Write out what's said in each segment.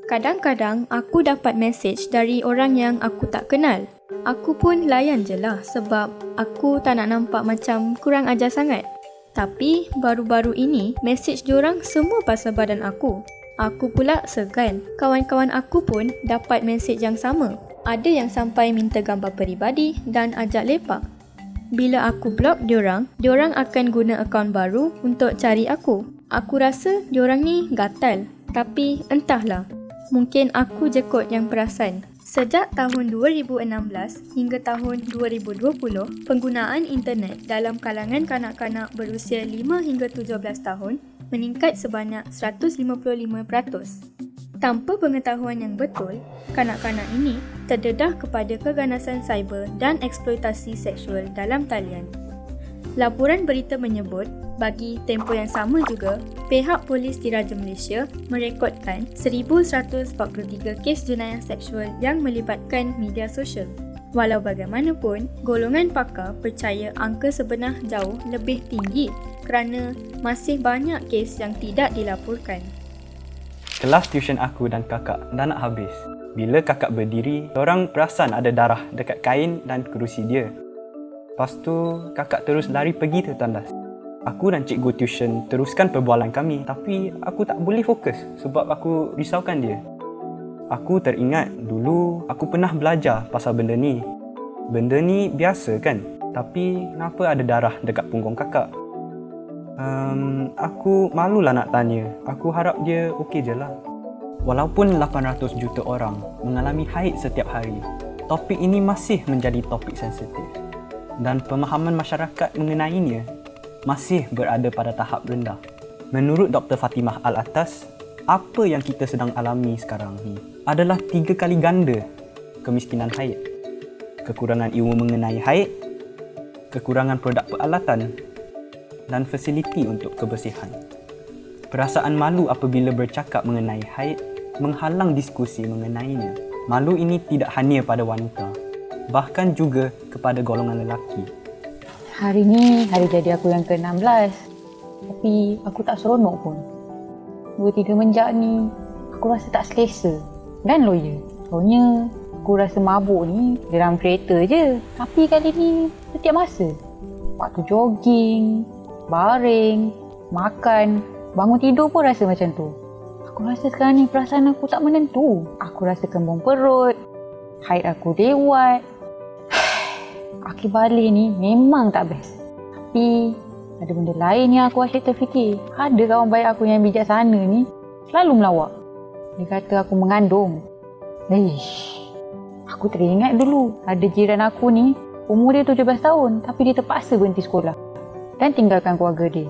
Kadang-kadang aku dapat mesej dari orang yang aku tak kenal. Aku pun layan je lah sebab aku tak nak nampak macam kurang ajar sangat. Tapi baru-baru ini mesej diorang semua pasal badan aku. Aku pula segan. Kawan-kawan aku pun dapat mesej yang sama. Ada yang sampai minta gambar peribadi dan ajak lepak. Bila aku block diorang akan guna akaun baru untuk cari aku. Aku rasa diorang ni gatal. Tapi entahlah. Mungkin aku je kot yang perasan. Sejak tahun 2016 hingga tahun 2020, penggunaan internet dalam kalangan kanak-kanak berusia 5 hingga 17 tahun meningkat sebanyak 155%. Tanpa pengetahuan yang betul, kanak-kanak ini terdedah kepada keganasan cyber dan eksploitasi seksual dalam talian. Laporan berita menyebut, bagi tempoh yang sama juga, pihak polis Diraja Malaysia merekodkan 1,143 kes jenayah seksual yang melibatkan media sosial. Walau bagaimanapun, golongan pakar percaya angka sebenar jauh lebih tinggi kerana masih banyak kes yang tidak dilaporkan. Kelas tuition aku dan kakak dah nak habis. Bila kakak berdiri, orang perasan ada darah dekat kain dan kerusi dia. Lepas tu, kakak terus lari pergi tertandas. Aku dan cikgu tuition teruskan perbualan kami, tapi aku tak boleh fokus sebab aku risaukan dia. Aku teringat dulu aku pernah belajar pasal benda ni. Benda ni biasa kan? Tapi kenapa ada darah dekat punggung kakak? Aku malulah nak tanya. Aku harap dia okey je lah. Walaupun 800 juta orang mengalami haid setiap hari, topik ini masih menjadi topik sensitif. Dan pemahaman masyarakat mengenainya masih berada pada tahap rendah. Menurut Dr. Fatimah Al-Atas, apa yang kita sedang alami sekarang ni adalah 3 kali ganda kemiskinan haid. Kekurangan ilmu mengenai haid, kekurangan produk peralatan dan fasiliti untuk kebersihan. Perasaan malu apabila bercakap mengenai haid menghalang diskusi mengenainya. Malu ini tidak hanya pada wanita, bahkan juga kepada golongan lelaki. Hari ni hari jadi aku yang ke-16. Tapi aku tak seronok pun. 2-3 menjak ni aku rasa tak selesa dan loya. Soalnya aku rasa mabuk ni dalam kereta je. Tapi kali ni setiap masa. Waktu jogging, baring, makan, bangun tidur pun rasa macam tu. Aku rasa sekarang ni perasaan aku tak menentu. Aku rasa kembung perut, haid aku lewat. Akhir balik ni memang tak best. Tapi ada benda lain yang aku asyik terfikir. Ada kawan baik aku yang bijaksana ni selalu melawak. Dia kata aku mengandung. Aku teringat dulu ada jiran aku ni umur dia 17 tahun tapi dia terpaksa berhenti sekolah dan tinggalkan keluarga dia.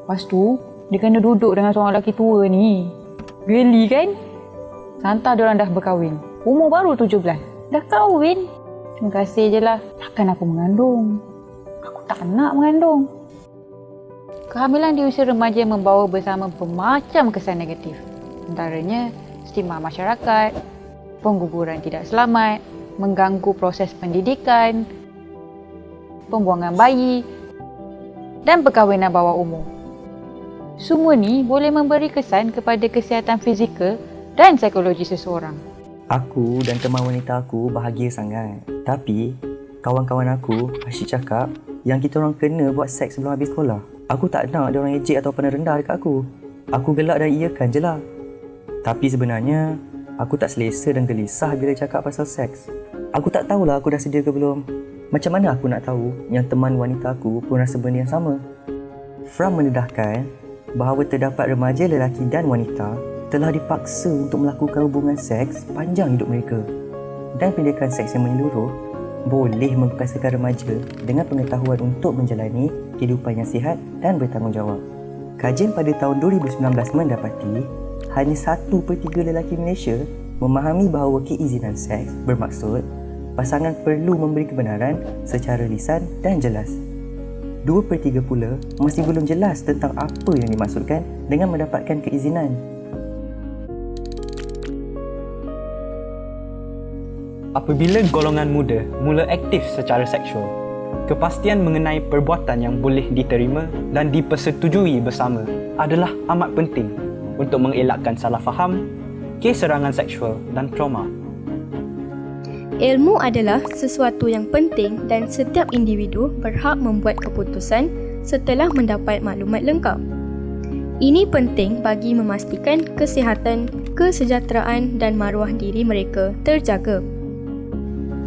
Lepas tu dia kena duduk dengan seorang lelaki tua ni. Geli kan? Santah diorang dah berkahwin. Umur baru 17. Dah kahwin. Terima kasih je lah. Takkan aku mengandung. Aku tak nak mengandung. Kehamilan di usia remaja membawa bersama bermacam kesan negatif. Antaranya stigma masyarakat, pengguguran tidak selamat, mengganggu proses pendidikan, pembuangan bayi dan perkahwinan bawah umur. Semua ni boleh memberi kesan kepada kesihatan fizikal dan psikologi seseorang. Aku dan teman wanita aku bahagia sangat. Tapi, kawan-kawan aku asyik cakap yang kita orang kena buat seks sebelum habis sekolah. Aku tak nak dia orang ejek atau pandang rendah dekat aku. Aku gelak dan iakan je lah. Tapi sebenarnya, aku tak selesa dan gelisah bila cakap pasal seks. Aku tak tahulah aku dah sedia ke belum. Macam mana aku nak tahu yang teman wanita aku pun rasa benda yang sama? Fram mendedahkan bahawa terdapat remaja lelaki dan wanita telah dipaksa untuk melakukan hubungan seks sepanjang hidup mereka. Dan pendidikan seks yang menyeluruh boleh memperkasakan remaja dengan pengetahuan untuk menjalani kehidupan yang sihat dan bertanggungjawab. Kajian pada tahun 2019 mendapati hanya 1/3 lelaki Malaysia memahami bahawa keizinan seks bermaksud pasangan perlu memberi kebenaran secara lisan dan jelas. 2/3 pula masih belum jelas tentang apa yang dimaksudkan dengan mendapatkan keizinan. Apabila golongan muda mula aktif secara seksual, kepastian mengenai perbuatan yang boleh diterima dan dipersetujui bersama adalah amat penting untuk mengelakkan salah faham kes serangan seksual dan trauma. Ilmu adalah sesuatu yang penting dan setiap individu berhak membuat keputusan setelah mendapat maklumat lengkap. Ini penting bagi memastikan kesihatan, kesejahteraan dan maruah diri mereka terjaga.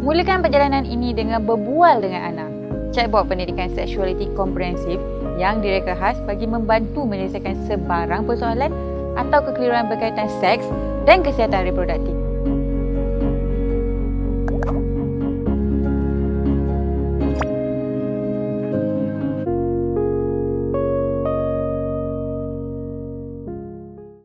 Mulakan perjalanan ini dengan berbual dengan anak. Chatbot pendidikan seksualiti komprehensif yang direka khas bagi membantu menyelesaikan sebarang persoalan atau kekeliruan berkaitan seks dan kesihatan reproduktif.